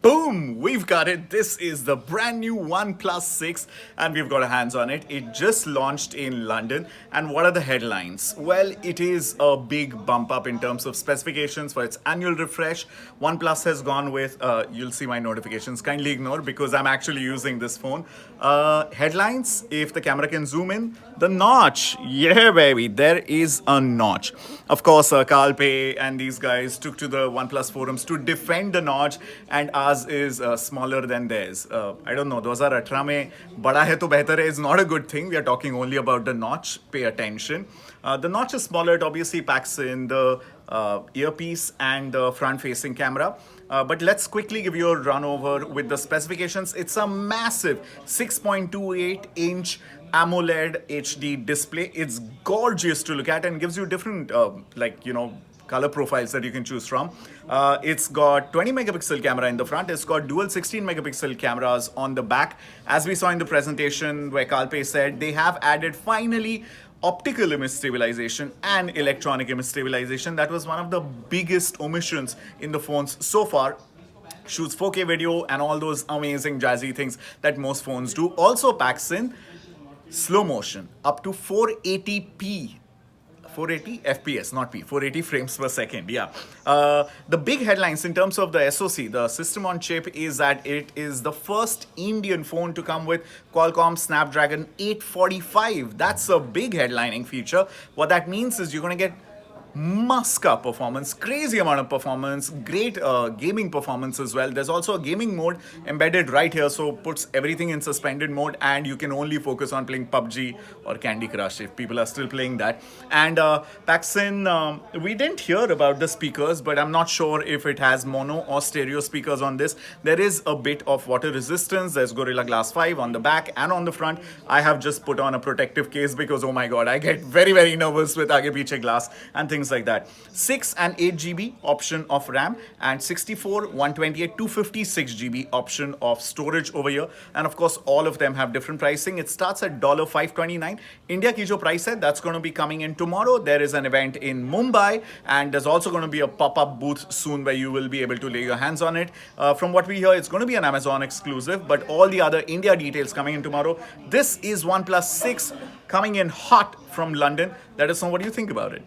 Boom! We've got it. This is the brand new OnePlus 6 and we've got our hands on it. It just launched in London. And what are the headlines? Well, it is a big bump up in terms of specifications for its annual refresh. OnePlus has gone with, you'll see my notifications, kindly ignore because I'm actually using this phone. Headlines, if the camera can zoom in, the notch. Yeah, baby, there is a notch. Of course, Carl Pei and these guys took to the OnePlus forums to defend the notch, and ours is smaller than theirs. I don't know, 2018 में बड़ा है तो बेहतर है is not a good thing. We are talking only about the notch. Pay attention. The notch is smaller. It obviously packs in the earpiece and the front-facing camera. But let's quickly give you a run over with the specifications. It's a massive 6.28-inch AMOLED HD display. It's gorgeous to look at and gives you different, color profiles that you can choose from. It's got 20 megapixel camera in the front. It's got dual 16 megapixel cameras on the back. As we saw in the presentation where Kalpe said, they have added finally optical image stabilization and electronic image stabilization. That was one of the biggest omissions in the phones so far. Shoots 4K video and all those amazing jazzy things that most phones do. Also packs in slow motion up to 480p. 480 FPS, not P, 480 frames per second, yeah. The big headlines in terms of the SoC, the system on chip, is that it is the first Indian phone to come with Qualcomm Snapdragon 845. That's a big headlining feature. What that means is you're going to get Muska performance, crazy amount of performance, great gaming performance as well. There's also a gaming mode embedded right here, so puts everything in suspended mode and you can only focus on playing PUBG or Candy Crush if people are still playing that. And packs in, we didn't hear about the speakers, but I'm not sure if it has mono or stereo speakers on this. There is a bit of water resistance. There's Gorilla Glass 5 on the back and on the front. I have just put on a protective case because, oh my god, I get very, very nervous with aage piche glass and things like that. 6 and 8 GB option of RAM and 64, 128, 256 GB option of storage over here. And of course, all of them have different pricing. It starts at $529. India ki jo price hai, that's going to be coming in tomorrow. There is an event in Mumbai and there's also going to be a pop-up booth soon where you will be able to lay your hands on it. From what we hear, it's going to be an Amazon exclusive, but all the other India details coming in tomorrow. This is OnePlus 6 coming in hot from London. Let us know what you think about it.